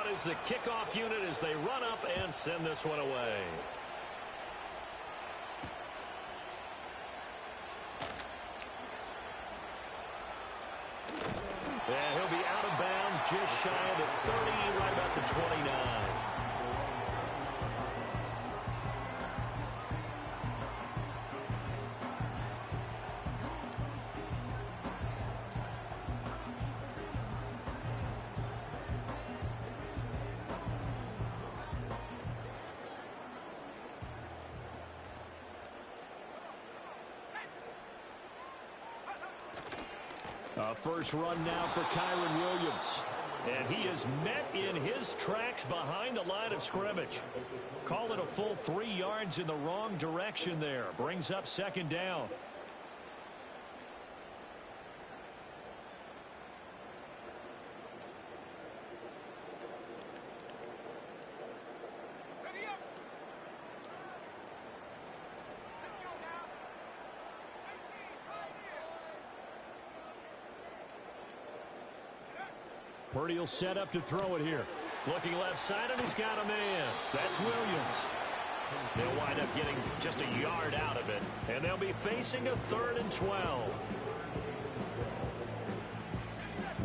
out as the kickoff unit as they run up and send this one away. Yeah, he'll be out of bounds just shy of the 30, right about the 29. First run now for Kyron Williams. And he is met in his tracks behind the line of scrimmage. Call it a full 3 yards in the wrong direction there. Brings up second down. Purdy will set up to throw it here. Looking left side, and he's got a man. That's Williams. They'll wind up getting just a yard out of it, and they'll be facing a 3rd and 12.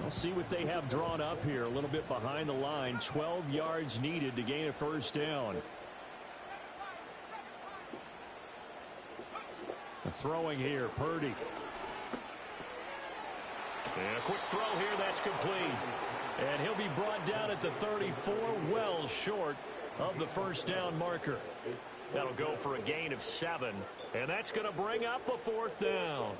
We'll see what they have drawn up here. A little bit behind the line. 12 yards needed to gain a first down. Throwing here, Purdy. And a quick throw here, that's complete. And he'll be brought down at the 34, well short of the first down marker. That'll go for a gain of 7, and that's going to bring up a 4th down.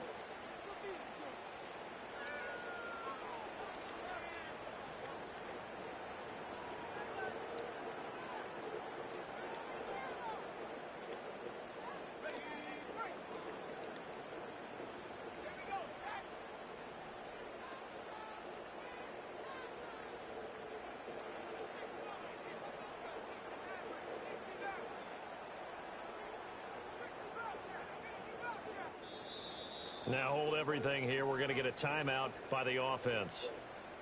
Now hold everything here. We're going to get a timeout by the offense.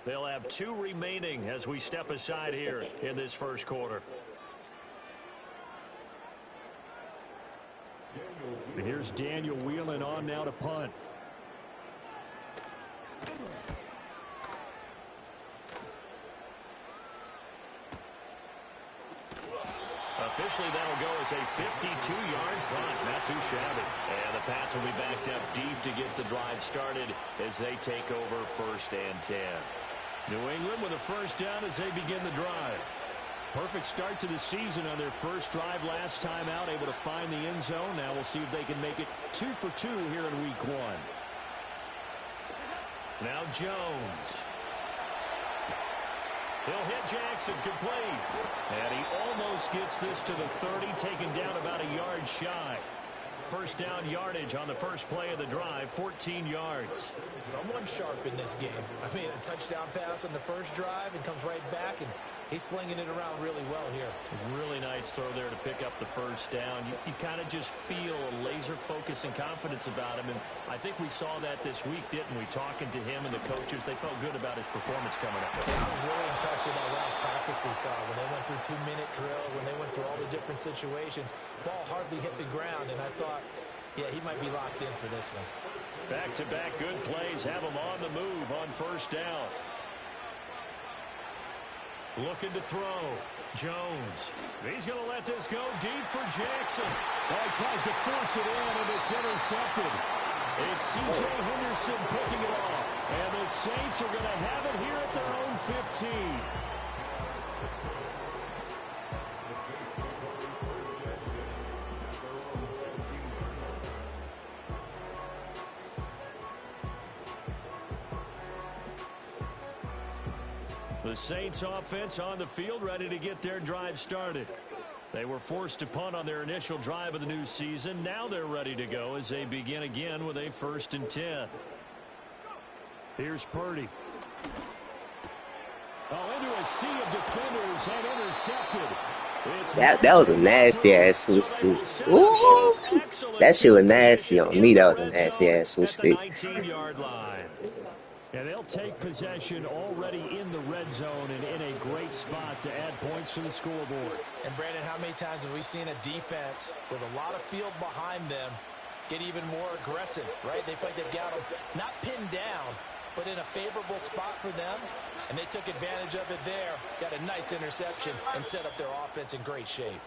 They'll have 2 remaining as we step aside here in this first quarter. And here's Daniel Whelan on now to punt. Officially, that'll go as a 52-yard punt. Not too shabby. And the Pats will be backed up deep to get the drive started as they take over 1st and 10. New England with a first down as they begin the drive. Perfect start to the season on their first drive last time out, able to find the end zone. Now we'll see if they can make it 2 for 2 here in week 1. Now Jones. He'll hit Jackson complete. And he almost gets this to the 30, taken down about a yard shy. First down yardage on the first play of the drive, 14 yards. Someone sharp in this game. I mean, a touchdown pass on the first drive and comes right back, and he's flinging it around really well here. Really nice throw there to pick up the first down. You kind of just feel a laser focus and confidence about him, and I think we saw that this week, didn't we? Talking to him and the coaches, they felt good about his performance coming up. Yeah, I was really impressed with that last practice we saw when they went through 2-minute drill, when they went through all the different situations. Ball hardly hit the ground, and I thought, yeah, he might be locked in for this one. Back-to-back good plays have him on the move on first down. Looking to throw. Jones. He's going to let this go deep for Jackson. Oh, he tries to force it in, and it's intercepted. It's C.J. Henderson picking it off. And the Saints are going to have it here at their own 15. The Saints offense on the field, ready to get their drive started. They were forced to punt on their initial drive of the new season. Now they're ready to go as they begin again with a 1st and 10. Here's Purdy. Oh, into a sea of defenders and intercepted. That was a nasty ass switch stick. Ooh, that shit was nasty on me. That was a nasty ass switch stick. And they'll take possession already in the red zone and in a great spot to add points to the scoreboard. And, Brandon, how many times have we seen a defense with a lot of field behind them get even more aggressive, right? They feel like they've got them not pinned down, but in a favorable spot for them, and they took advantage of it there. Got a nice interception and set up their offense in great shape.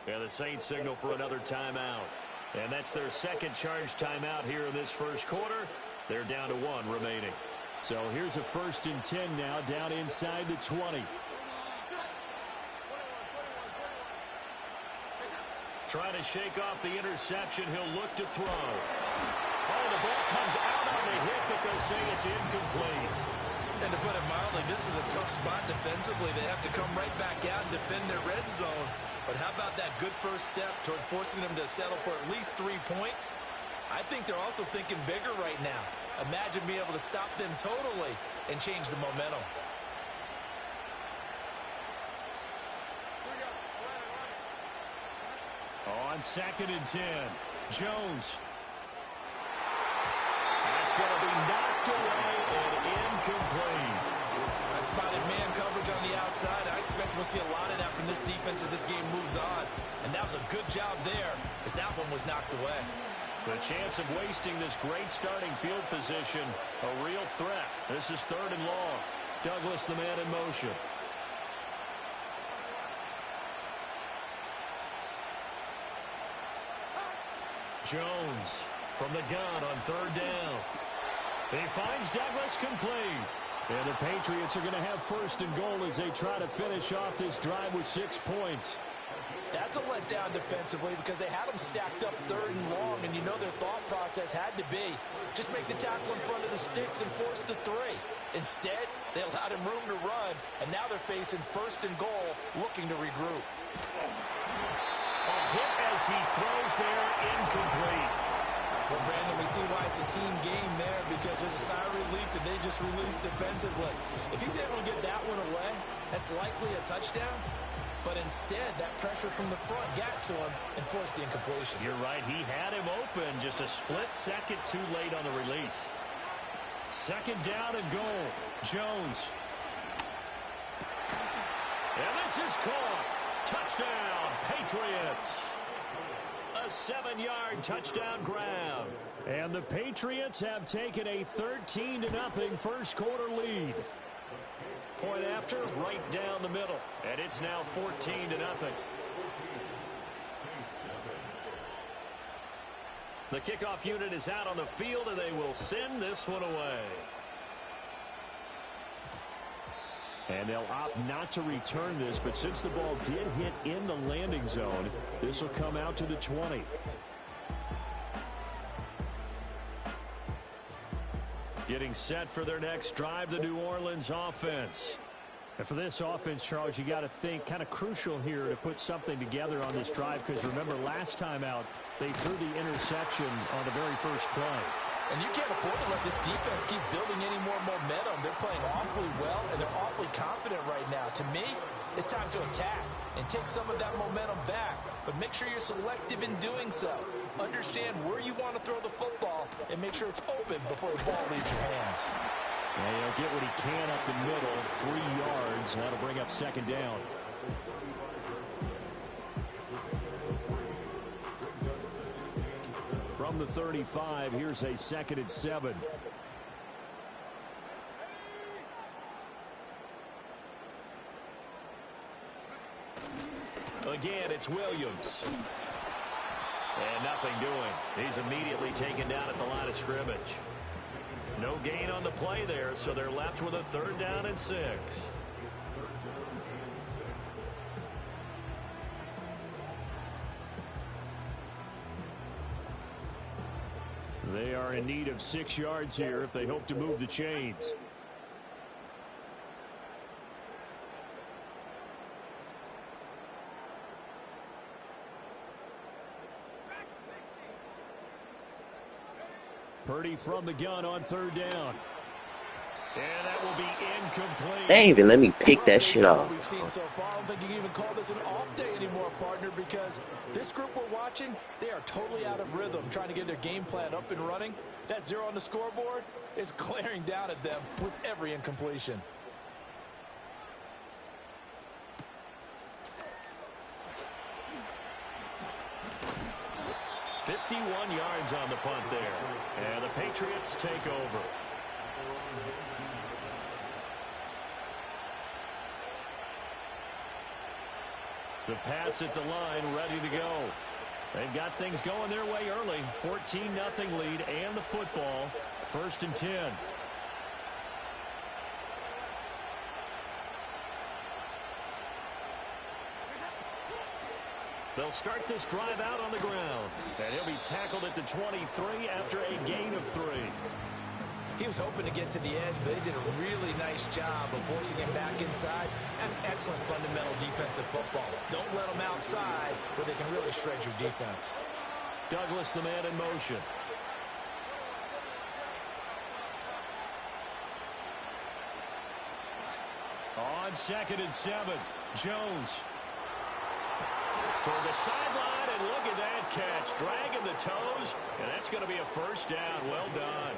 Yeah, the Saints signal for another timeout. And that's their second charge timeout here in this first quarter. They're down to 1 remaining. So here's a 1st and 10 now, down inside the 20. Trying to shake off the interception. He'll look to throw. Oh, the ball comes out on the hit, but they'll say it's incomplete. And to put it mildly, this is a tough spot defensively. They have to come right back out and defend their red zone. But how about that good first step towards forcing them to settle for at least 3 points? I think they're also thinking bigger right now. Imagine being able to stop them totally and change the momentum. On 2nd and 10, Jones. That's going to be knocked away and incomplete. I spotted man coverage on the outside. I expect we'll see a lot of that from this defense as this game moves on. And that was a good job there as that one was knocked away. The chance of wasting this great starting field position, a real threat. This is 3rd and long. Douglas, the man in motion. Jones from the gun on 3rd down. He finds Douglas complete. And the Patriots are going to have 1st and goal as they try to finish off this drive with 6 points. That's a letdown defensively because they had them stacked up 3rd and long, and you know their thought process had to be just make the tackle in front of the sticks and force the 3. Instead, they allowed him room to run, and now they're facing 1st and goal, looking to regroup. A hit as he throws there, incomplete. Well, Brandon, we see why it's a team game there because there's a sigh of relief that they just released defensively. If he's able to get that one away, that's likely a touchdown. But instead, that pressure from the front got to him and forced the incompletion. You're right. He had him open. Just a split second too late on the release. 2nd down and goal. Jones. And this is caught. Touchdown, Patriots. A 7-yard touchdown grab. And the Patriots have taken a 13-0 first quarter lead. Point after, right down the middle. And it's now 14-0. The kickoff unit is out on the field, and they will send this one away. And they'll opt not to return this, but since the ball did hit in the landing zone, this will come out to the 20. Getting set for their next drive, the New Orleans offense. And for this offense, Charles, you got to think kind of crucial here to put something together on this drive because remember last time out, they threw the interception on the very first play. And you can't afford to let this defense keep building any more momentum. They're playing awfully well, and they're awfully confident right now. To me, it's time to attack and take some of that momentum back. But make sure you're selective in doing so. Understand where you want to throw the football and make sure it's open before the ball leaves your hands. Yeah, he'll get what he can up the middle, 3 yards. That'll bring up 2nd down. From the 35, here's a 2nd and 7. Again, it's Williams. And nothing doing. He's immediately taken down at the line of scrimmage. No gain on the play there, so they're left with a 3rd down and 6. They are in need of 6 yards here if they hope to move the chains. Purdy from the gun on 3rd down. And that will be incomplete. They ain't even let me pick that shit off. We've seen so far. I don't think you can even call this an off day anymore, partner, because this group we're watching, they are totally out of rhythm, trying to get their game plan up and running. That 0 on the scoreboard, is glaring down at them with every incompletion. "51 yards on the punt there. And the Patriots take over. The Pats at the line, ready to go. They've got things going their way early. 14-0 lead and the football. 1st and 10. They'll start this drive out on the ground. And he'll be tackled at the 23 after a gain of 3. He was hoping to get to the edge, but they did a really nice job of forcing him back inside. That's excellent fundamental defensive football. Don't let them outside where they can really shred your defense. Douglas, the man in motion. On 2nd and 7, Jones. Toward the sideline, and look at that catch. Dragging the toes, and that's going to be a 1st down. Well done.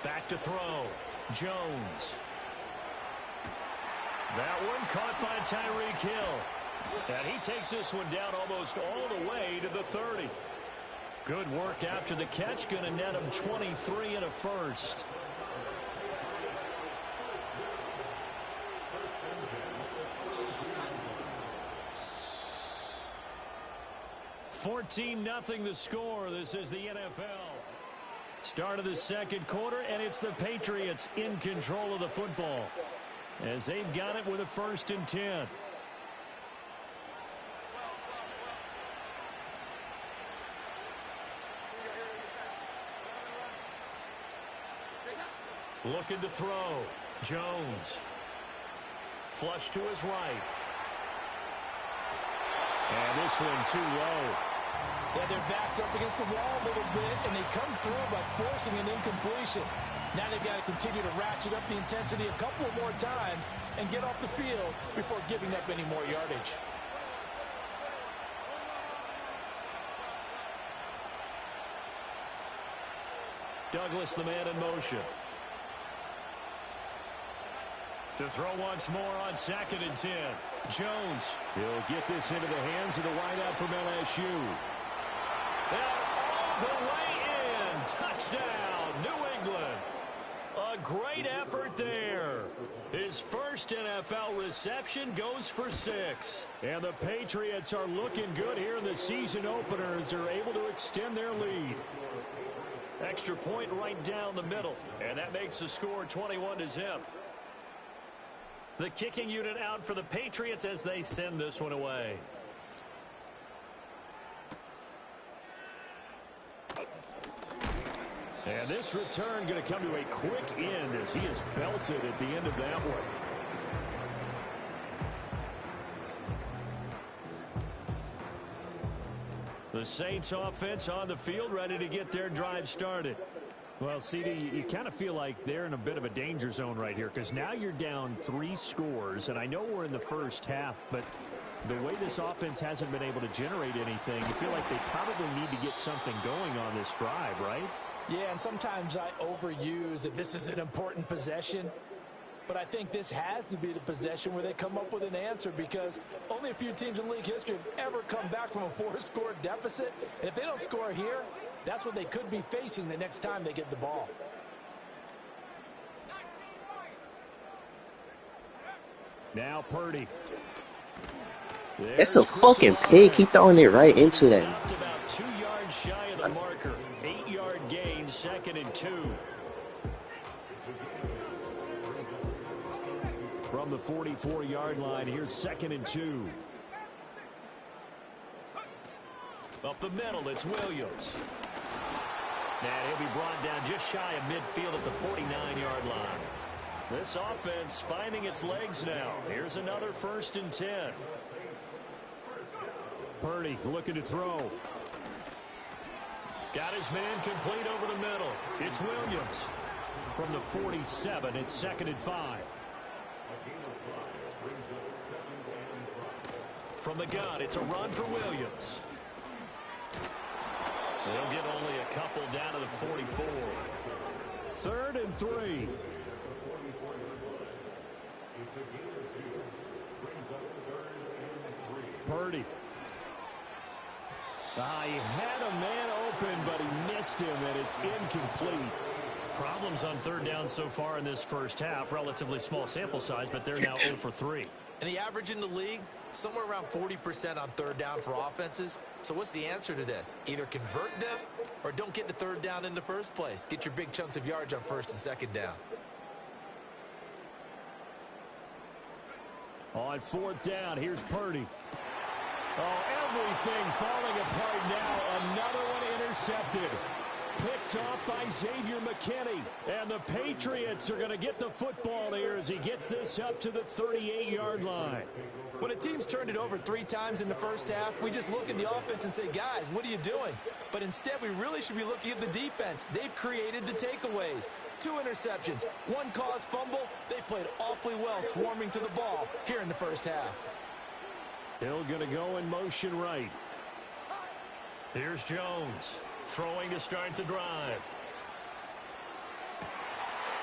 Back to throw. Jones. That one caught by Tyreek Hill. And he takes this one down almost all the way to the 30. Good work after the catch. Going to net him 23 and a 1st. "14-0 the score. This is the NFL. Start of the 2nd quarter, and it's the Patriots in control of the football as they've got it with a 1st and 10. Looking to throw. Jones. Flush to his right. And this one too low. Yeah, their back's up against the wall a little bit, and they come through by forcing an incompletion. Now they've got to continue to ratchet up the intensity a couple of more times and get off the field before giving up any more yardage. Douglas, the man in motion. To throw once more on 2nd and 10. Jones. He'll get this into the hands of the wideout from LSU. And all the way in. Touchdown, New England. A great effort there. His first NFL reception goes for 6. And the Patriots are looking good here in the season opener as they're able to extend their lead. Extra point right down the middle. And that makes the score 21-0. The kicking unit out for the Patriots as they send this one away. And this return going to come to a quick end as he is belted at the end of that one. The Saints offense on the field ready to get their drive started. Well, CD, you kind of feel like they're in a bit of a danger zone right here because now you're down 3 scores, and I know we're in the first half, but the way this offense hasn't been able to generate anything, you feel like they probably need to get something going on this drive, right? Yeah, and sometimes I overuse that this is an important possession, but I think this has to be the possession where they come up with an answer because only a few teams in league history have ever come back from a 4-score deficit, and if they don't score here, that's what they could be facing the next time they get the ball. Now Purdy. That's a fucking pig. He throwing it right into that. Stopped about 2 yards shy of the marker. 8-yard gain, 2nd and 2. From the 44-yard line, here's 2nd and 2. Up the middle, it's Williams. And he'll be brought down just shy of midfield at the 49-yard line. This offense finding its legs now. Here's another 1st and 10. Purdy looking to throw. Got his man complete over the middle. It's Williams. From the 47, it's 2nd and 5. from the gun. It's a run for Williams. They'll get only a couple down to the 44. 3rd and 3. Purdy. He had a man open, but he missed him, and it's incomplete. Problems on 3rd down so far in this first half. Relatively small sample size, but they're now 0 for 3. And the average in the league, somewhere around 40% on 3rd down for offenses. So what's the answer to this? Either convert them or don't get to 3rd down in the first place. Get your big chunks of yards on 1st and 2nd down. On 4th down, here's Purdy. Oh, everything falling apart now. Another one intercepted. Picked off by Xavier McKinney. And the Patriots are going to get the football here as he gets this up to the 38-yard line. When a team's turned it over 3 times in the first half, we just look at the offense and say, guys, what are you doing? But instead, we really should be looking at the defense. They've created the takeaways. 2 interceptions, 1 caused fumble. They played awfully well swarming to the ball here in the first half. Hill going to go in motion right. Here's Jones. Throwing to start the drive.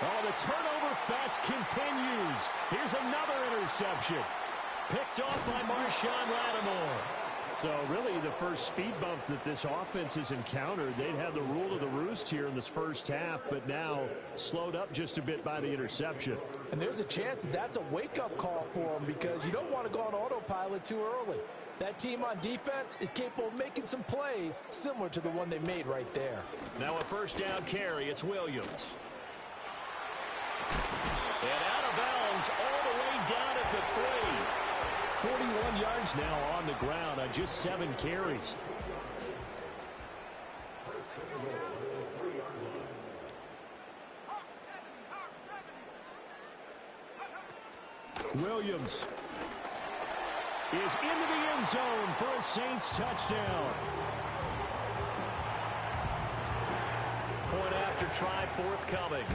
Oh, the turnover fest continues. Here's another interception. Picked off by Marshawn Lattimore. So really the first speed bump that this offense has encountered. They'd had the rule of the roost here in this first half, but now slowed up just a bit by the interception. And there's a chance that that's a wake-up call for them because you don't want to go on autopilot too early. That team on defense is capable of making some plays similar to the one they made right there. Now a 1st down carry. It's Williams. And out of bounds all the way down at the 3. 41 yards now on the ground on just 7 carries. Williams is into the end zone for a Saints touchdown. Point after try forthcoming.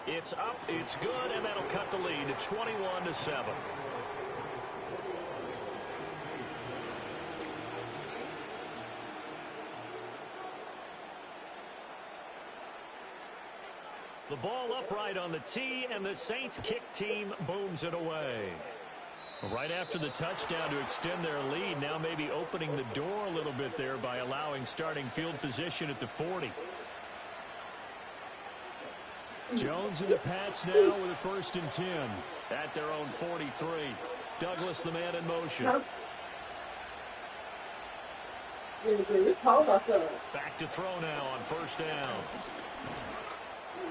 It's up, it's good, and that'll cut the lead to 21-7. The ball upright on the tee, and the Saints kick team booms it away. Right after the touchdown to extend their lead, now maybe opening the door a little bit there by allowing starting field position at the 40. Jones and the Pats now with a 1st and 10 at their own 43. Douglas, the man in motion. Back to throw now on 1st down.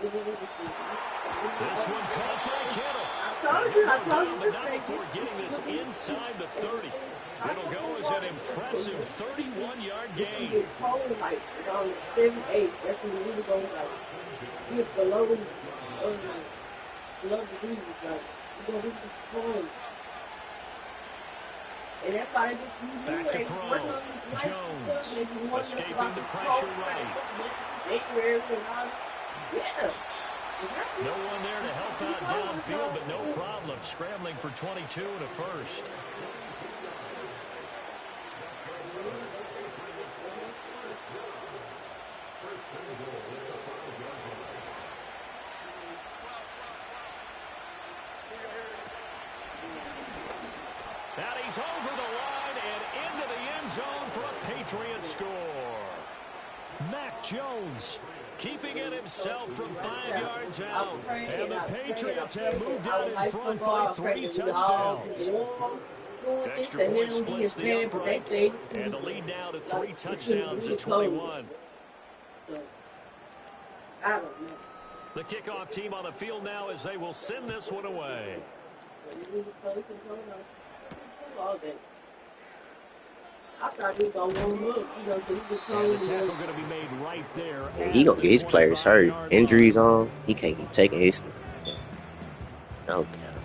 This one caught by Kittle. I told you But not before getting this inside the 30. It'll go as an impressive 31-yard gain. Like 7-8. That's when you really go like get below the degrees. Like you're gonna be destroyed. And that's why Back to throw. Jones escaping the pressure right. No one there to help out downfield, but no problem scrambling for 22 and a 1st. And he's over the line and into the end zone for a Patriot score. Mac Jones keeping it himself from 5 yards out. And the Patriots have moved out in front by 3 touchdowns. Extra point splits the uprights. And the lead now to 3 touchdowns at 21. The kickoff team on the field now as they will send this one away. I thought he was going to warm up, And the tackle going to be made right there. He gonna get his players hurt. Injuries on. He can't keep taking hits. No God.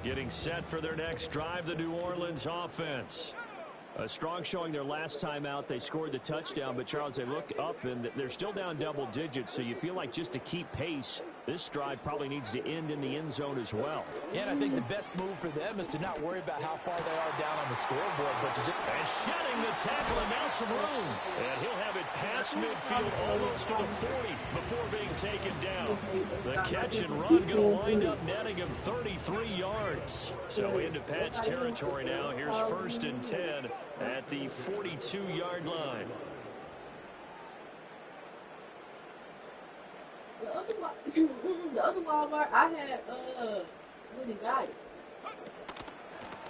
Getting set for their next drive, the New Orleans offense. A strong showing their last time out. They scored the touchdown, but Charles, they looked up and they're still down double digits, so you feel like just to keep pace, this drive probably needs to end in the end zone as well. Yeah, and I think the best move for them is to not worry about how far they are down on the scoreboard, but to just... And shedding the tackle, and now some room. And he'll have it past midfield almost to the 40 before being taken down. The catch and run going to wind up netting him 33 yards. So into Pat's territory now. Here's 1st and 10 at the 42-yard line. The other Walmart, I had, really got it.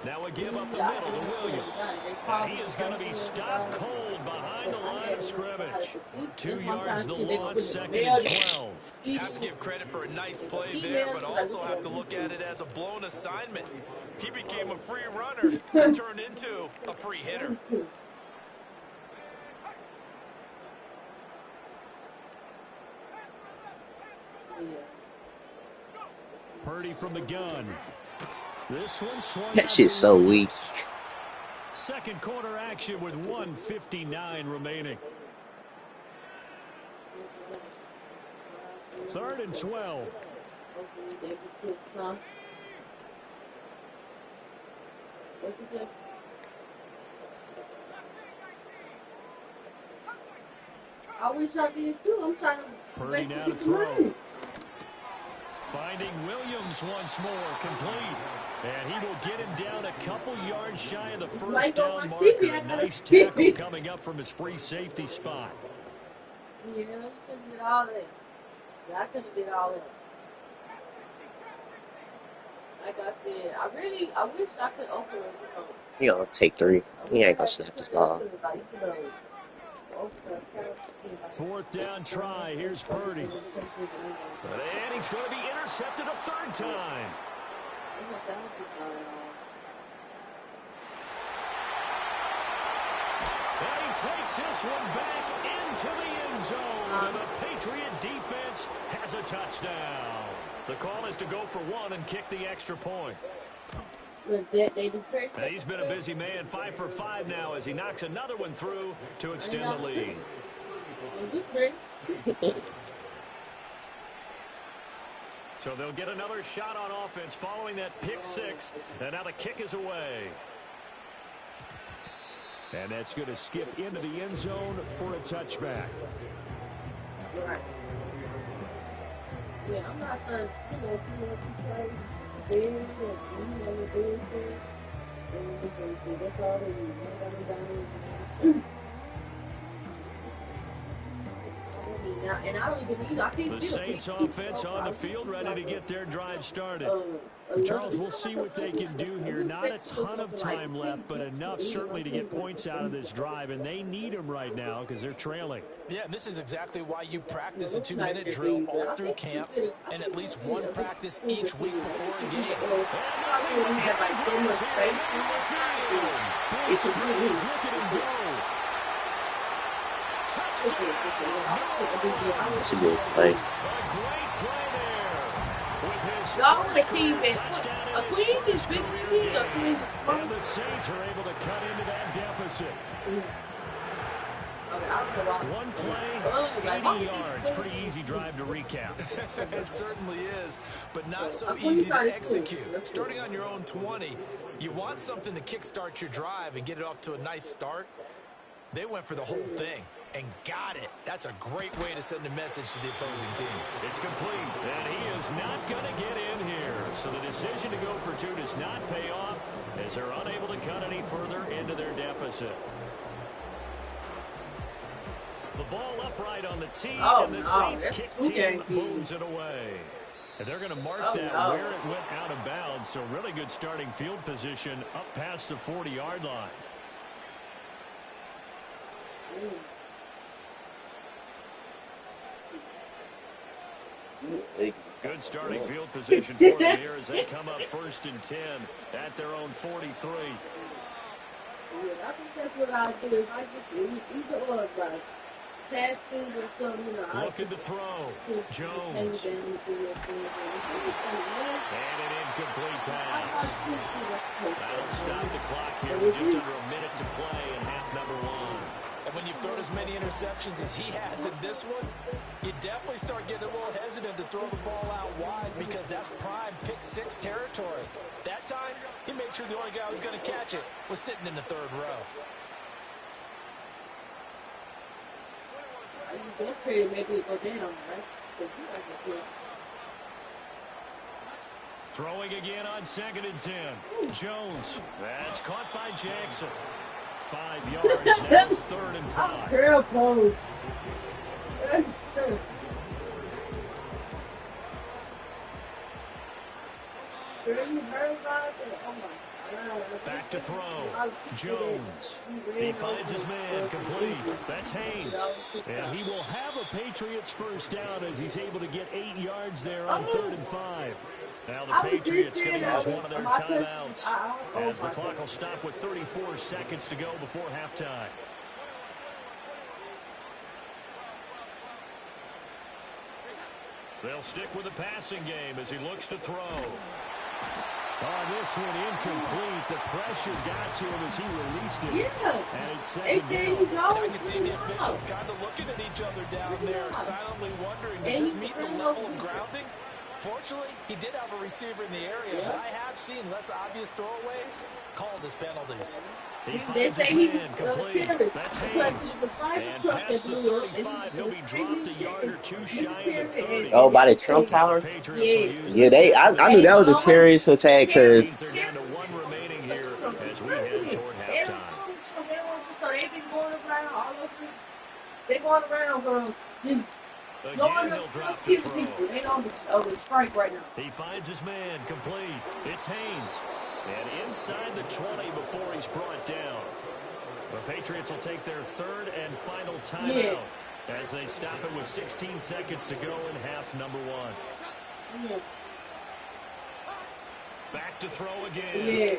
Now a give up the middle to Williams. And he is going to be stopped cold behind the line of scrimmage. 2 yards the loss, 2nd and 12. Have to give credit for a nice play there, but also have to look at it as a blown assignment. He became a free runner and turned into a free hitter. Purdy from the gun. This one swung. That shit's so weak. Second quarter action with 1:59 remaining. 3rd and 12. I wish I did too. I'm trying to. Purdy now to throw. Finding Williams once more, complete. And he will get him down a couple yards shy of the first down marker. A nice tackle coming up from his free safety spot. Yeah, I couldn't get all that. Yeah, I couldn't get all that. Like I said, I wish I could open it. He gonna take 3. He ain't gonna snap this ball. 4th down try. Here's Purdy. And he's going to be intercepted a 3rd time. And he takes this one back into the end zone. And the Patriot defense has a touchdown. The call is to go for 1 and kick the extra point. He's been a busy man, 5 for 5 now as he knocks another one through to extend the lead. So they'll get another shot on offense following that pick 6, and now the kick is away. And that's going to skip into the end zone for a touchback. Right. Yeah, I'm not trying to, The Saints offense on the field ready to get their drive started. Charles, we'll see what they can do here. Not a ton of time left, but enough certainly to get points out of this drive, and they need them right now because they're trailing. Yeah, and this is exactly why you practice a 2-minute drill all through camp and at least one practice each week before a game. That's a good play. Y'all want to keep it. A queen is bigger than me. A queen is and the Saints are able to cut into that deficit. One play, 80 yards. Pretty easy drive to recap. It certainly is, but not so easy to execute. Starting on your own 20, you want something to kickstart your drive and get it off to a nice start. They went for the whole thing and got it. That's a great way to send a message to the opposing team. It's complete, and he is not going to get in here. So the decision to go for 2 does not pay off as they're unable to cut any further into their deficit. The ball upright on the tee, and the Saints kick team moves it away. And they're going to mark that where it went out of bounds. So really good starting field position up past the 40-yard line. Good starting field position for them here as they come up 1st and 10 at their own 43. Yeah, I think that's what I'll do. If I get either or, guys. taxes or something, you know, Looking to throw. Jones. And an incomplete pass. That'll stop the clock here with just under a minute to play in half number one. And when you've thrown as many interceptions as he has in this one, you definitely start getting a little hesitant to throw the ball out wide because that's prime pick-6 territory. That time, he made sure the only guy who was going to catch it was sitting in the third row. That period maybe go down, right? Throwing again on 2nd and 10. Jones. That's caught by Jackson. 5 yards. Now it's 3rd and 5. Girl pose. Back to throw. Jones. He finds his man complete. That's Haynes. And he will have a Patriots first down as he's able to get 8 yards there on 3rd and 5. Now the Patriots going to use one of their timeouts as the clock will stop with 34 seconds to go before halftime. They'll stick with the passing game as he looks to throw. Oh, this one incomplete. The pressure got to him as he released it. Yeah. And it's second down. I can see the officials kind of looking at each other down there, silently wondering, does this meet the level of grounding? Fortunately, he did have a receiver in the area, but I have seen less obvious throwaways called as penalties. He finds his man complete. That's Haynes. And past the 35, he'll be dropped a yard or two shy of the 30. Oh, by the Trump Tower? Yeah, I knew that was a terrorist attack because They're down to 1 remaining here as we head toward halftime. So they been going around all over. They going around, girl. Again, he'll drop the throw. They on the strike right now. He finds his man complete. It's Haynes. And inside the 20 before he's brought down. The Patriots will take their 3rd and final timeout as they stop it with 16 seconds to go in half number 1. Yeah. Back to throw again. Yeah.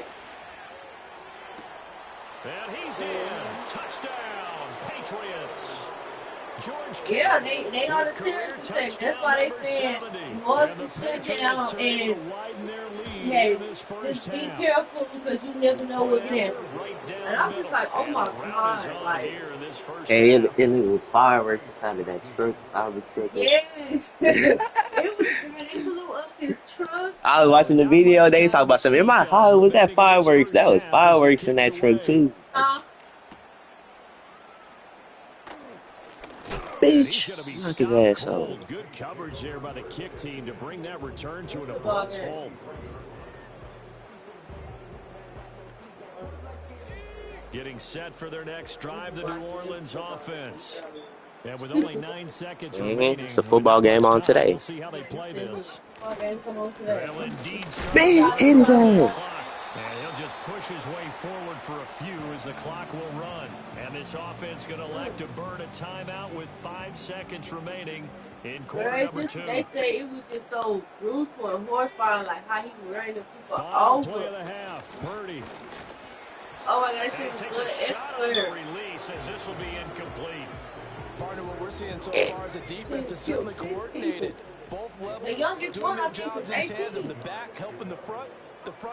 And he's in. Touchdown, Patriots. George Yeah, they on the terrorist attack. That's why they saying more to shut down and hey, just be careful because you never know what can happen. And I'm just like, oh my God, like. hey, and it was fireworks inside of that truck. Yes, it was. They blew up his truck. I was watching the video. They talking about something. In my heart, was that fireworks? That was fireworks in that truck too. Bitch, knock his ass out. Good coverage there by the kick team to bring that return to an abrupt halt. Getting set for their next drive, the New Orleans offense. And with only 9 seconds remaining, it's a football game on today. We'll see how they play this. Well, indeed, Man, hit his ass. And he'll just push his way forward for a few as the clock will run. And this offense going to elect to burn a timeout with 5 seconds remaining in quarter number 2. They say it was just so brutal and horrifying, like how he was running the people Final play over. of the half, Purdy. Oh my God, And this takes is a good. shot on the release as this will be incomplete. Partner, what we're seeing so far is the defense is certainly coordinated. Both levels The youngest doing one, their I think, jobs was in 18. tandem. The back helping the front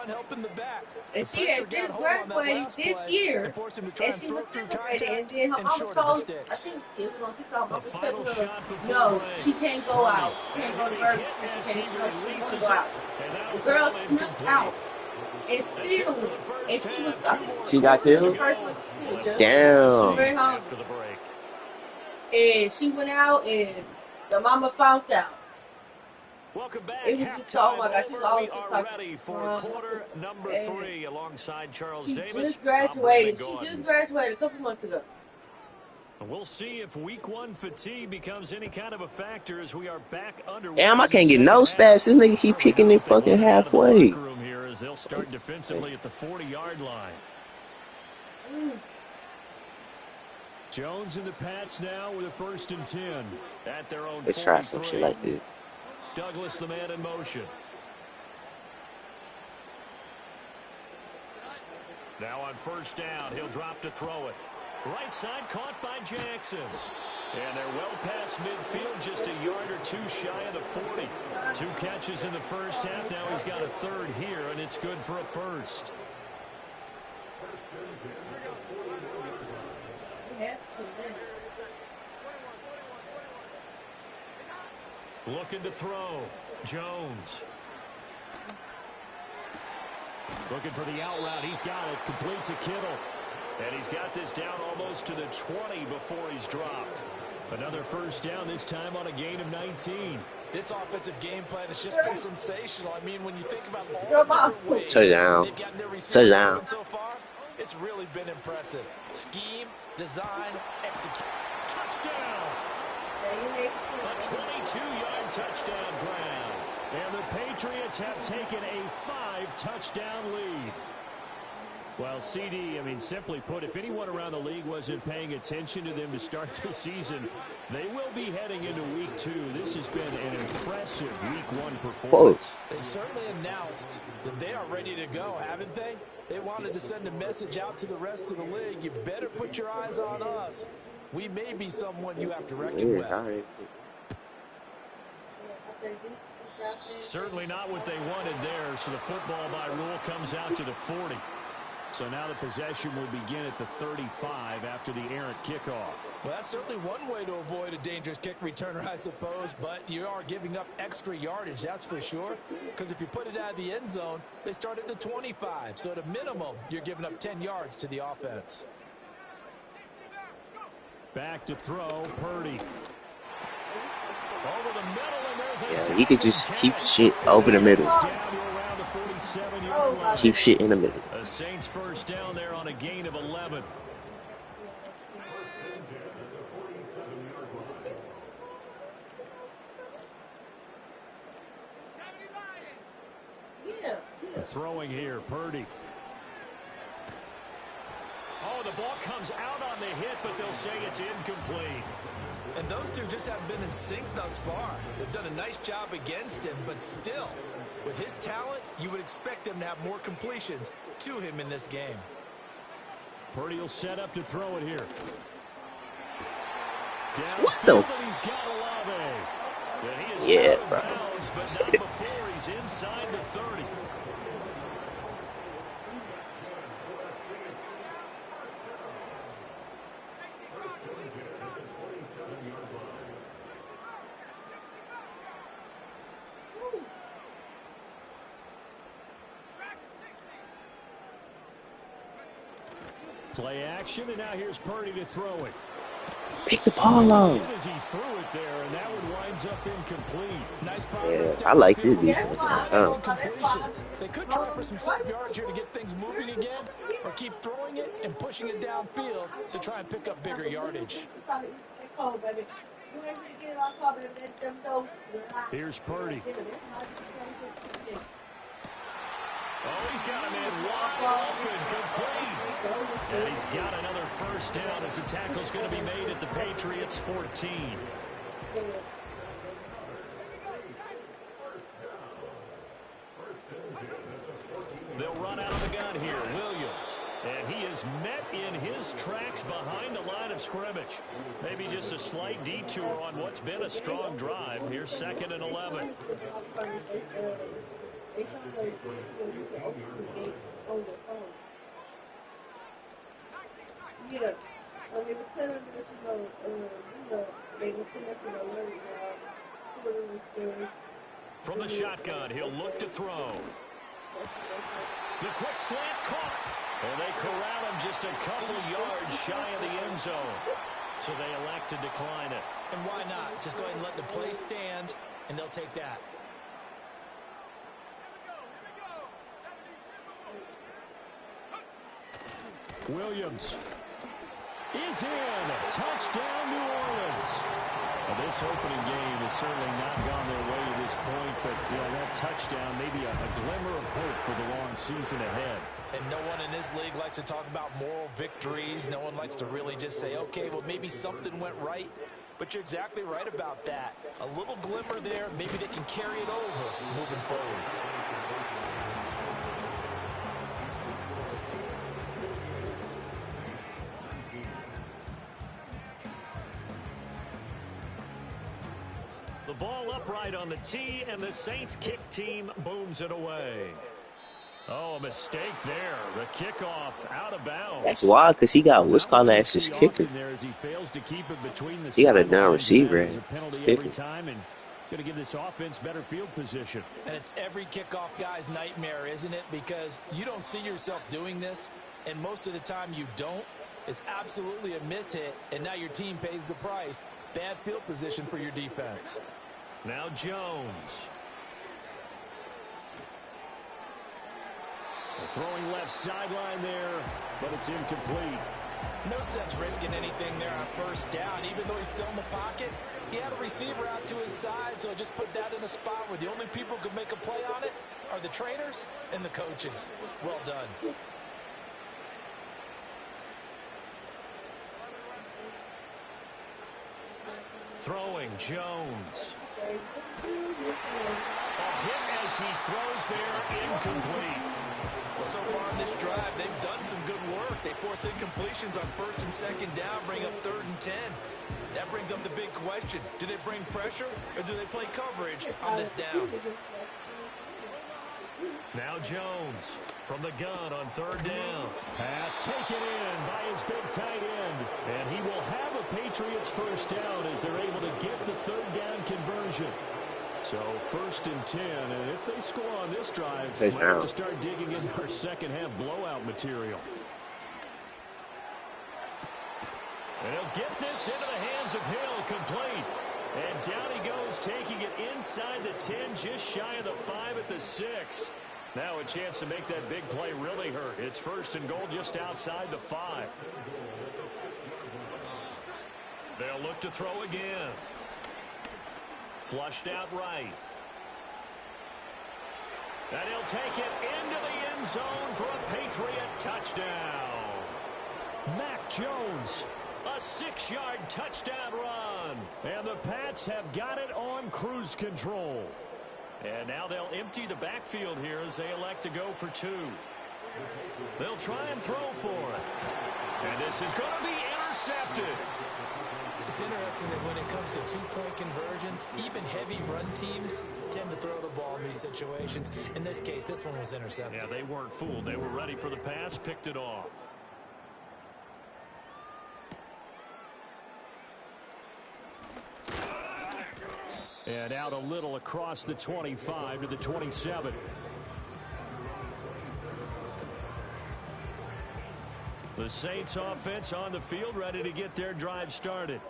helping the back. And she had just graduated this year, and she was separated, and then her mama told, I think she was on TikTok, mama told her, no, she can't go out. She can't go to Burger King. She can't go out. The girl slipped out. And still, and she was, I think She got killed? Damn. After the break. And she went out, and the mama found out. Welcome back. It was just, oh my gosh, she's Halftime always over. We are ready for quarter number 3 alongside Charles She Davis. just graduated. I'm She just graduated a couple months ago. We'll see if week 1 fatigue becomes any kind of a factor as we are back underway. Damn, I can't get no stats. This nigga keep picking it fucking halfway. Here as they'll start defensively at the 40-yard line. Jones and the Pats now with a 1st and 10 at their own 43. Let's try some shit like this. Douglas, the man in motion. Now on 1st down, he'll drop to throw it. Right side caught by Jackson. And they're well past midfield, just a yard or two shy of the 40. 2 catches in the first half. Now he's got a third here, and it's good for a first. Looking to throw. Jones. Looking for the out route. He's got it. Complete to Kittle. And he's got this down almost to the 20 before he's dropped. Another first down, this time on a gain of 19. This offensive game plan has just been sensational. I mean, when you think about all the different ways touchdown. they've gotten their receivers Touchdown. so far, it's really been impressive. Scheme, design, execute. Touchdown! A 22-yard touchdown grab. And the Patriots have taken a 5-touchdown lead. Well, CD, I mean, simply put, if anyone around the league wasn't paying attention to them to start the season, they will be heading into Week 2. This has been an impressive Week 1 performance. They've certainly announced that they are ready to go, haven't they? They wanted to send a message out to the rest of the league. You better put your eyes on us. We may be someone you have to reckon with. Certainly not what they wanted there, so the football by rule comes out to the 40. So now the possession will begin at the 35 after the errant kickoff. Well, that's certainly one way to avoid a dangerous kick returner, I suppose, but you are giving up extra yardage, that's for sure, because if you put it out of the end zone, they start at the 25. So at a minimum, you're giving up 10 yards to the offense. Back to throw, Purdy. Over the middle, and there's a Yeah, he could just keep shit over the middle. Keep shit in the middle. A Saints first down there on a gain of 11. Throwing here, Purdy. Oh, the ball comes out on the hit, but they'll say it's incomplete. And those two just haven't been in sync thus far. They've done a nice job against him, but still, with his talent, you would expect him to have more completions to him in this game. Purdy will set up to throw it here. What the? He's got Olave. He is Yeah, out of bro. bounds, but not before he's inside the 30. Play action, and now here's Purdy to throw it. Pick the ball up. As he threw it there, and that one winds up incomplete. Nice Yeah, I like this defense. They could try for some safe yards here to get things moving again, or keep throwing it and pushing it downfield to try and pick up bigger yardage. Here's Purdy. Oh, he's got a man wide open, complete. And he's got another first down as the tackle's going to be made at the Patriots' 14. They'll run out of the gun here. Williams. And he is met in his tracks behind the line of scrimmage. Maybe just a slight detour on what's been a strong drive. Here's 2nd and 11. Yeah, they were sending us, they were sending us From the shotgun, he'll look to throw. The quick slant caught. And they corral him just a couple of yards shy of the end zone. So they elect to decline it. And why not? Just go ahead and let the play stand, and they'll take that. Williams is in. Touchdown, New Orleans. Well, this opening game has certainly not gone their way to this point, but that touchdown may be a glimmer of hope for the long season ahead. And no one in this league likes to talk about moral victories. No one likes to really just say, okay, well, maybe something went right. But you're exactly right about that. A little glimmer there, maybe they can carry it over moving forward. ball upright on the tee, and the Saints kick team booms it away. Oh, a mistake there. The kickoff out of bounds. That's wild because he got what's called as his kicker. He got a down receiver as his kicker. Going to give this offense better field position. And it's every kickoff guy's nightmare, isn't it? Because you don't see yourself doing this, and most of the time you don't. It's absolutely a mishit, and now your team pays the price. Bad field position for your defense. Now Jones. Throwing left sideline there, but it's incomplete. No sense risking anything there on first down. Even though he's still in the pocket, he had a receiver out to his side, so just put that in a spot where the only people who could make a play on it are the trainers and the coaches. Well done. Throwing Jones. A hit as he throws there, incomplete. Well, so far in this drive, they've done some good work. They force incompletions on first and second down, bring up 3rd and 10. That brings up the big question. Do they bring pressure or do they play coverage on this down? Now Jones from the gun on 3rd down. Pass taken in by his big tight end. And he will have a Patriots first down as they're able to get the 3rd down conversion. So 1st and 10, and if they score on this drive, we have to start digging in our second half blowout material. And he'll get this into the hands of Hill, complete. And down he goes, taking it inside the 10, just shy of the 5 at the 6. Now a chance to make that big play really hurt. It's 1st and goal just outside the 5. They'll look to throw again. Flushed out right. And he'll take it into the end zone for a Patriot touchdown. Mac Jones, a 6-yard touchdown run. And the Pats have got it on cruise control. And now they'll empty the backfield here as they elect to go for 2. They'll try and throw for it. And this is going to be intercepted. It's interesting that when it comes to 2-point conversions, even heavy run teams tend to throw the ball in these situations. In this case, this one was intercepted. Yeah, they weren't fooled. They were ready for the pass, picked it off. And out a little across the 25 to the 27. The Saints offense on the field, ready to get their drive started.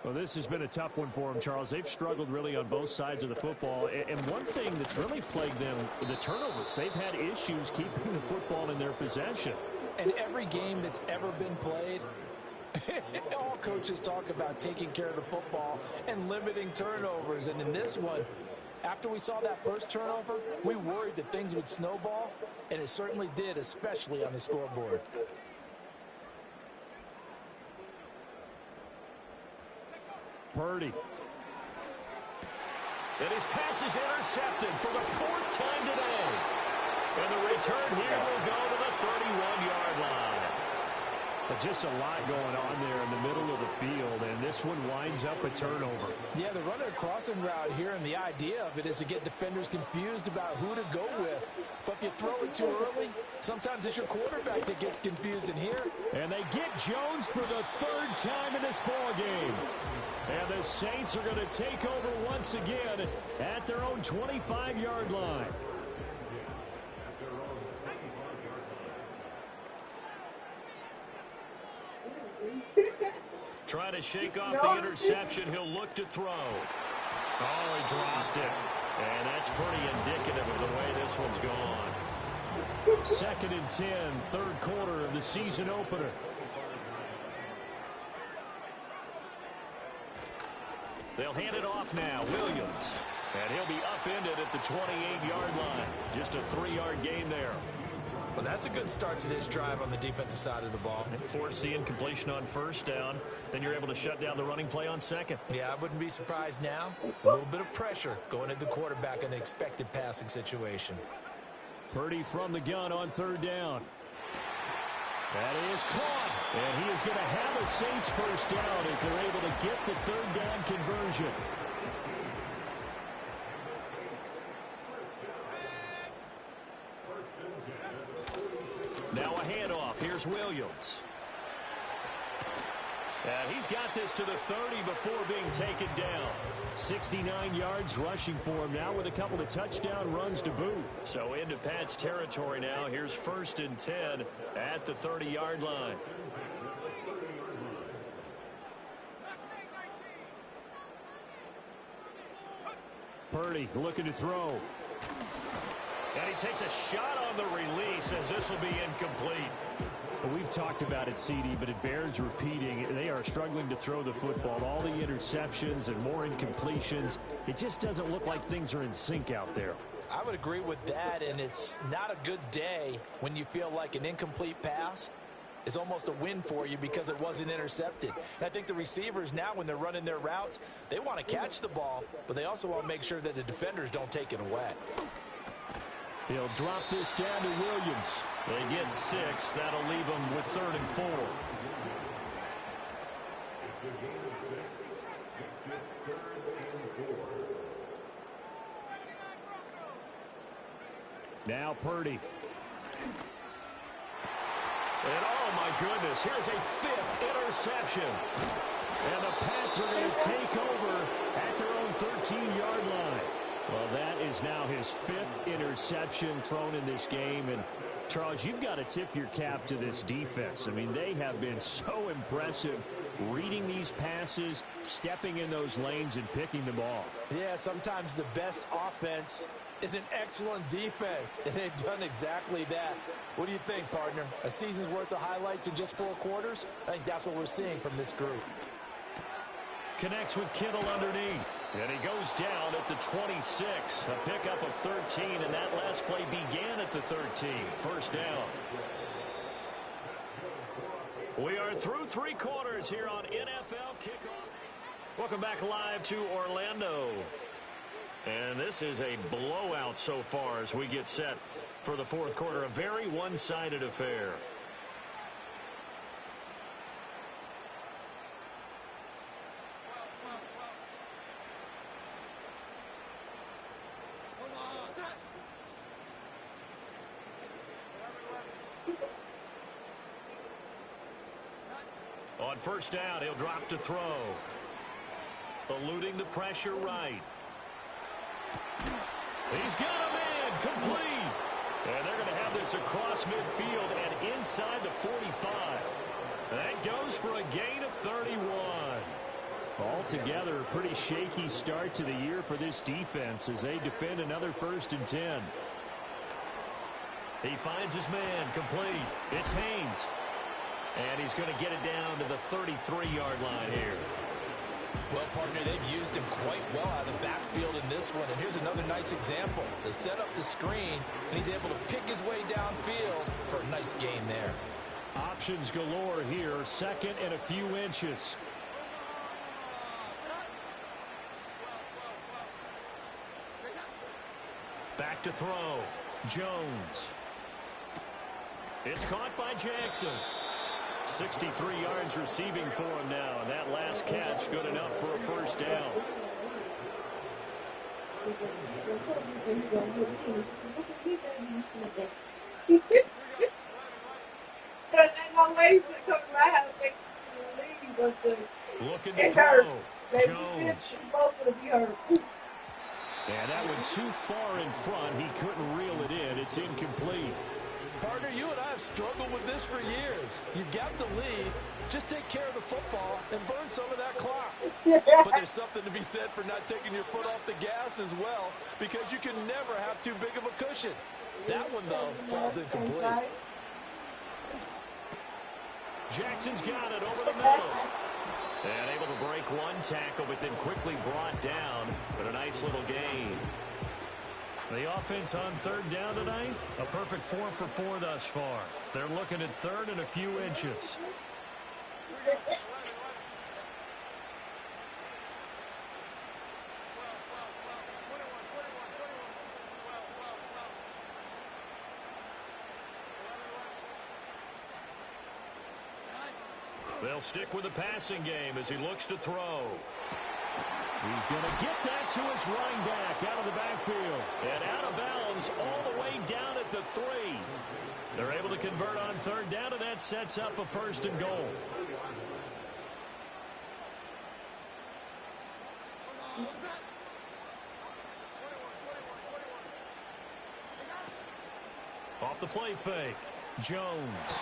Well, this has been a tough one for them, Charles. They've struggled really on both sides of the football. And one thing that's really plagued them, the turnovers. They've had issues keeping the football in their possession. And every game that's ever been played, all coaches talk about taking care of the football and limiting turnovers. And in this one, after we saw that first turnover, we worried that things would snowball, and it certainly did, especially on the scoreboard. Purdy. And his pass is intercepted for the 4th time today. And the return here will go to the 31-yard line. But just a lot going on there in the middle of the field, and this one winds up a turnover. Yeah, the runner crossing route here, and the idea of it is to get defenders confused about who to go with. But if you throw it too early, sometimes it's your quarterback that gets confused in here. And they get Jones for the 3rd time in this ball game. And the Saints are going to take over once again at their own 25-yard line. Trying to shake off the interception. He'll look to throw. Oh, he dropped it. And that's pretty indicative of the way this one's gone. 2nd and 10, 3rd quarter of the season opener. They'll hand it off now. Williams. And he'll be upended at the 28-yard line. Just a 3-yard gain there. Well, that's a good start to this drive on the defensive side of the ball. And force the incompletion on 1st down. Then you're able to shut down the running play on 2nd. Yeah, I wouldn't be surprised now. A little bit of pressure going at the quarterback in an expected passing situation. Purdy from the gun on 3rd down. That is caught. And he is going to have a Saints first down as they're able to get the 3rd down conversion. Now a handoff. Here's Williams. And he's got this to the 30 before being taken down. 69 yards rushing for him now with a couple of touchdown runs to boot. So into Pat's territory now. Here's 1st and 10 at the 30-yard line. Purdy looking to throw. And he takes a shot on the release as this will be incomplete. We've talked about it, CD, but it bears repeating. They are struggling to throw the football. All the interceptions and more incompletions. It just doesn't look like things are in sync out there. I would agree with that, and it's not a good day when you feel like an incomplete pass is almost a win for you because it wasn't intercepted. And I think the receivers now, when they're running their routes, they want to catch the ball, but they also want to make sure that the defenders don't take it away. He'll drop this down to Williams. They get 6. That'll leave them with 3rd and 4. Now Purdy. And oh my goodness, here's a 5th interception. And the Pats are going to take over at their own 13-yard line. Well, that is now his 5th interception thrown in this game. And, Charles, you've got to tip your cap to this defense. I mean, they have been so impressive reading these passes, stepping in those lanes, and picking them off. Yeah, sometimes the best offense is an excellent defense, and they've done exactly that. What do you think, partner? A season's worth of highlights in just 4 quarters? I think that's what we're seeing from this group. Connects with Kittle underneath. And he goes down at the 26. A pickup of 13, and that last play began at the 13. 1st down. We are through 3 quarters here on NFL Kickoff. Welcome back live to Orlando. And this is a blowout so far as we get set for the 4th quarter. A very one-sided affair. On 1st down, he'll drop to throw. Eluding the pressure right. He's got a man complete. And they're going to have this across midfield and inside the 45. That goes for a gain of 31. Altogether, a pretty shaky start to the year for this defense as they defend another 1st and 10. He finds his man complete. It's Haynes. And he's going to get it down to the 33-yard line here. Well, partner, they've used him quite well out of the backfield in this one. And here's another nice example. They set up the screen, and he's able to pick his way downfield for a nice gain there. Options galore here. 2nd and a few inches. Back to throw. Jones. It's caught by Jackson. 63 yards receiving for him now, and that last catch good enough for a 1st down. Looking to throw. Jones. And that one too far in front. He couldn't reel it in. It's incomplete. Partner, you and I have struggled with this for years. You've got the lead. Just take care of the football and burn some of that clock. But there's something to be said for not taking your foot off the gas as well, because you can never have too big of a cushion. That one, though, falls incomplete. Jackson's got it over the middle. And able to break one tackle, but then quickly brought down. But a nice little gain. The offense on 3rd down tonight, a perfect 4 for 4 thus far. They're looking at 3rd and a few inches. They'll stick with the passing game as he looks to throw. He's going to get that to his running back out of the backfield. And out of bounds all the way down at the 3. They're able to convert on third down, and that sets up a 1st and goal. Off the play fake. Jones.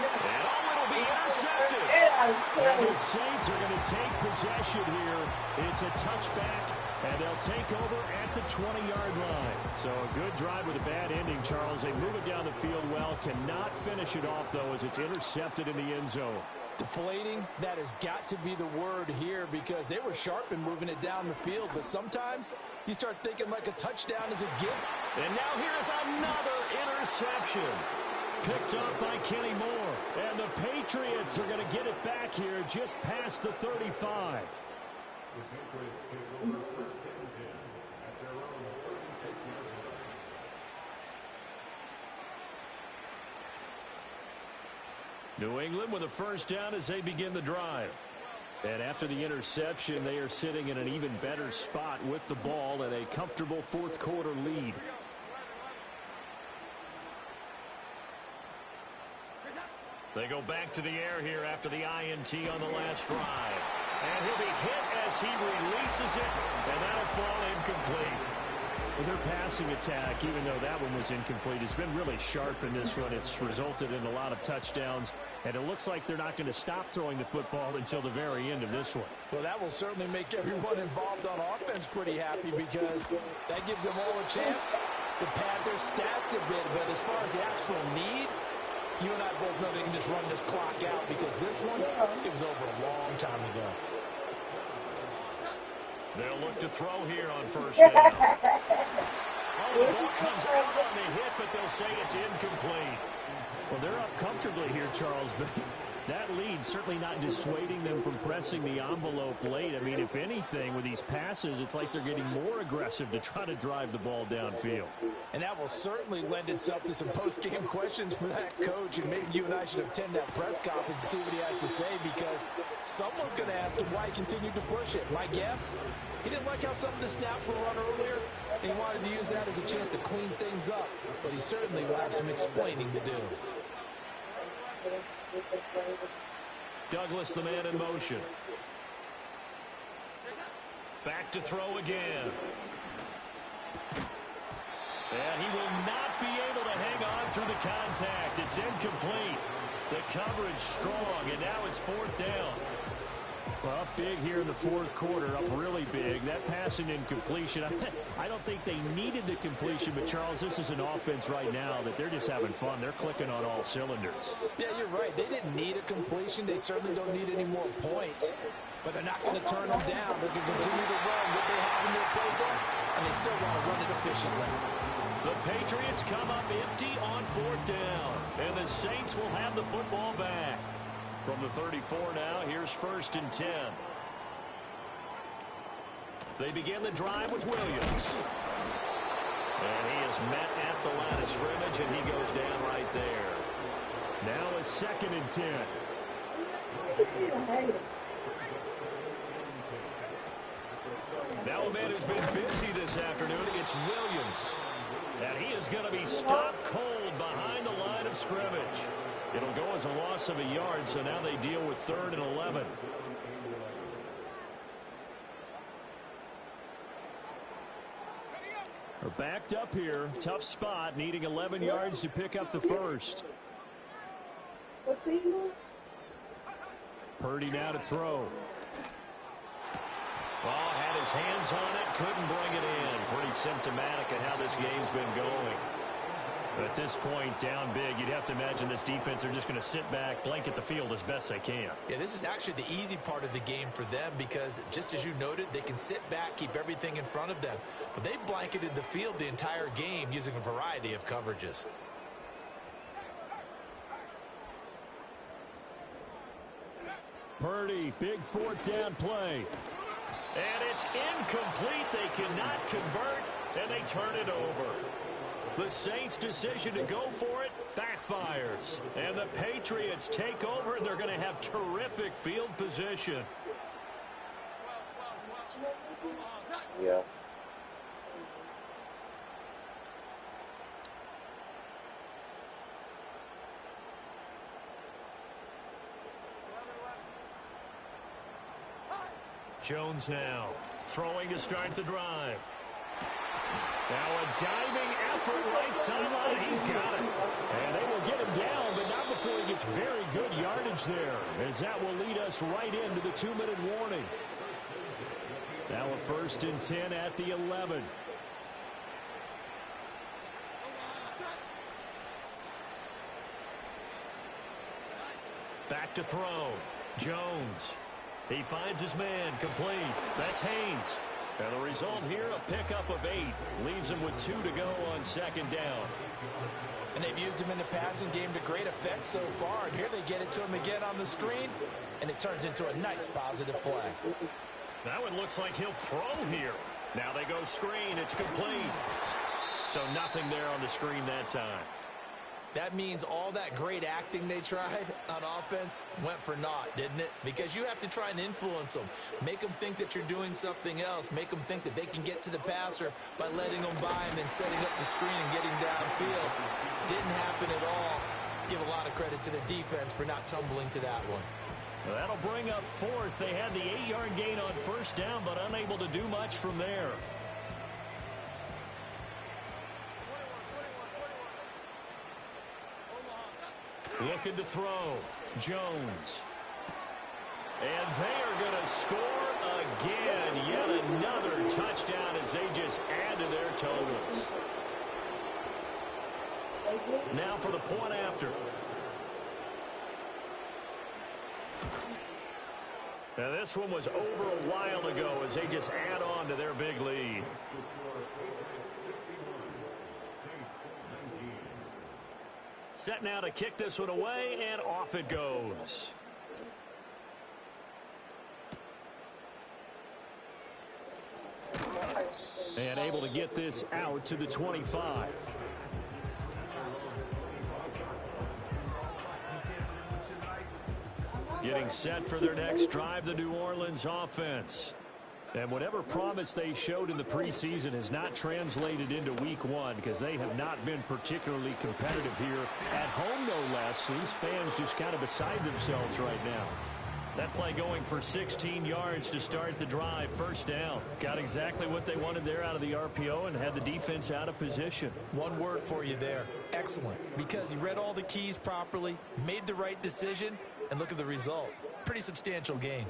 And it'll be intercepted. And the Saints are going to take possession here. It's a touchback, and they'll take over at the 20-yard line. So a good drive with a bad ending, Charles. They move it down the field well. Cannot finish it off, though, as it's intercepted in the end zone. Deflating, that has got to be the word here, because they were sharp in moving it down the field, but sometimes you start thinking like a touchdown is a gift. And now here's another interception. Picked up by Kenny Moore. And the Patriots are going to get it back here just past the 35. New England with a 1st down as they begin the drive. And after the interception, they are sitting in an even better spot with the ball and a comfortable 4th quarter lead. They go back to the air here after the INT on the last drive. And he'll be hit as he releases it, and that'll fall incomplete. Well, their passing attack, even though that one was incomplete, has been really sharp in this run. It's resulted in a lot of touchdowns, and it looks like they're not going to stop throwing the football until the very end of this one. Well, that will certainly make everyone involved on offense pretty happy, because that gives them all a chance to pad their stats a bit. But as far as the actual need, you and I both know they can just run this clock out, because this one, it was over a long time ago. They'll look to throw here on 1st down. Oh, the ball comes out on the hit, but they'll say it's incomplete. Well, they're up comfortably here, Charles, but that lead certainly not dissuading them from pressing the envelope late. I mean, if anything, with these passes, it's like they're getting more aggressive to try to drive the ball downfield. And that will certainly lend itself to some post-game questions for that coach, and maybe you and I should attend that press conference and see what he has to say, because someone's going to ask him why he continued to push it. My guess, he didn't like how some of the snaps were run earlier, and he wanted to use that as a chance to clean things up, but he certainly will have some explaining to do. Douglas, the man in motion. Back to throw again. And he will not be able to hang on through the contact. It's incomplete. The coverage strong, and now it's 4th down. Well, up big here in the 4th quarter, up really big. That passing incompletion, I don't think they needed the completion, but Charles, this is an offense right now that they're just having fun. They're clicking on all cylinders. Yeah, you're right. They didn't need a completion. They certainly don't need any more points, but they're not going to turn them down. They're going to continue to run what they have in their playbook, and they still want to run it efficiently. The Patriots come up empty on 4th down, and the Saints will have the football back. From the 34 now, here's 1st and 10. They begin the drive with Williams. And he is met at the line of scrimmage, and he goes down right there. Now a 2nd and 10. Now a man who's been busy this afternoon, it's Williams. And he is going to be stopped cold behind the line of scrimmage. It'll go as a loss of a yard, so now they deal with 3rd and 11. They're backed up here. Tough spot, needing 11 yards to pick up the 1st. Purdy now to throw. Ball had his hands on it, couldn't bring it in. Pretty symptomatic of how this game's been going. But at this point, down big, you'd have to imagine this defense are just going to sit back, blanket the field as best they can. Yeah, this is actually the easy part of the game for them, because just as you noted, they can sit back, keep everything in front of them. But they've blanketed the field the entire game using a variety of coverages. Purdy, big 4th down play. And it's incomplete. They cannot convert, and they turn it over. The Saints' decision to go for it backfires. And the Patriots take over, and they're going to have terrific field position. Yeah. Jones now throwing to start the drive. Now a diving effort right sideline. He's got it. And they will get him down, but not before he gets very good yardage there, as that will lead us right into the 2-minute warning. Now a 1st and 10 at the 11. Back to throw. Jones. He finds his man. Complete. That's Haynes. And the result here, a pickup of 8. Leaves him with 2 to go on 2nd down. And they've used him in the passing game to great effect so far. And here they get it to him again on the screen. And it turns into a nice positive play. Now it looks like he'll throw here. Now they go screen. It's complete. So nothing there on the screen that time. That means all that great acting they tried on offense went for naught, didn't it? Because you have to try and influence them. Make them think that you're doing something else. Make them think that they can get to the passer by letting them by him and setting up the screen and getting downfield. Didn't happen at all. Give a lot of credit to the defense for not tumbling to that one. Well, that'll bring up 4th. They had the 8-yard gain on 1st down, but unable to do much from there. Looking to throw. Jones. And they are going to score again. Yet another touchdown as they just add to their totals. Now for the point after. Now this one was over a while ago as they just add on to their big lead. Set now to kick this one away, and off it goes. And able to get this out to the 25. Getting set for their next drive, the New Orleans offense. And whatever promise they showed in the preseason has not translated into week 1 because they have not been particularly competitive here at home, no less. These fans just kind of beside themselves right now. That play going for 16 yards to start the drive. 1st down. Got exactly what they wanted there out of the RPO and had the defense out of position. One word for you there. Excellent. Because he read all the keys properly, made the right decision, and look at the result. Pretty substantial gain.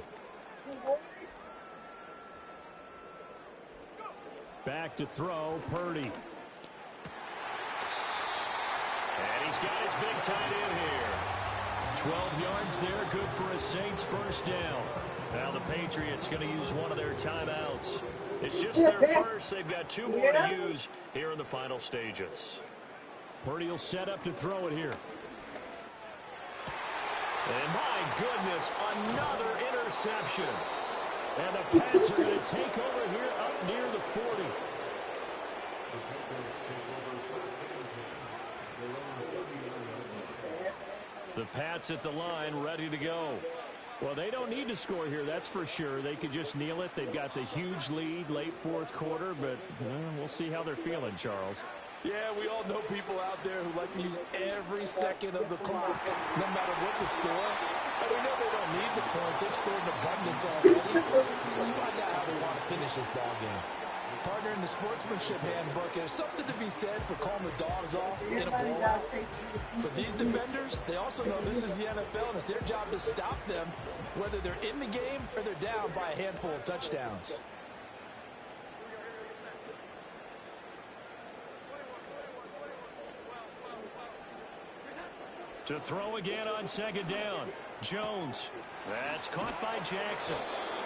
Back to throw, Purdy. And he's got his big tight end here. 12 yards there, good for a Saints 1st down. Now the Patriots going to use one of their timeouts. It's just their first. They've got 2 more to use here in the final stages. Purdy will set up to throw it here. And my goodness, another interception. And the Pats are going to take over here up near the 40. The Pats at the line, ready to go. Well, they don't need to score here, that's for sure. They could just kneel it. They've got the huge lead late 4th quarter, but we'll see how they're feeling, Charles. Yeah, we all know people out there who like to use every second of the clock, no matter what the score. And we know they don't need the points. They've scored in abundance already. Let's find out how they want to finish this ball game. Partner, in the sportsmanship handbook, there's something to be said for calling the dogs off in a blowout. But these defenders, they also know this is the NFL, and it's their job to stop them, whether they're in the game or they're down by a handful of touchdowns. To throw again on 2nd down. Jones. That's caught by Jackson.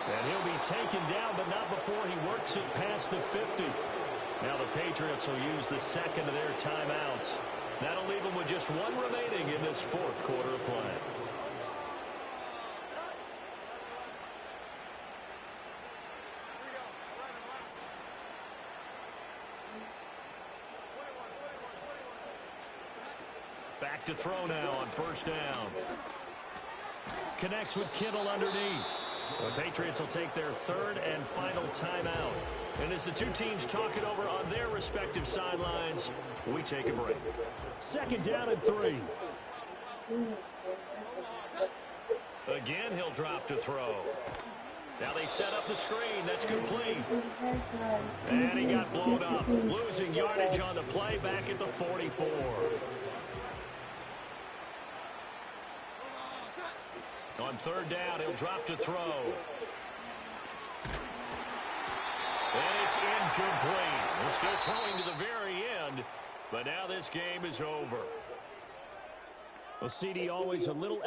And he'll be taken down, but not before he works it past the 50. Now the Patriots will use the 2nd of their timeouts. That'll leave them with just 1 remaining in this 4th quarter of play. Back to throw now on 1st down. Connects with Kittle underneath. The Patriots will take their 3rd and final timeout. And as the 2 teams talk it over on their respective sidelines, we take a break. 2nd down and 3. Again, he'll drop to throw. Now they set up the screen. That's complete. And he got blown up. Losing yardage on the play back at the 44. On third down, he'll drop to throw. And it's incomplete. We're still throwing to the very end, but now this game is over. Well, CD, always a little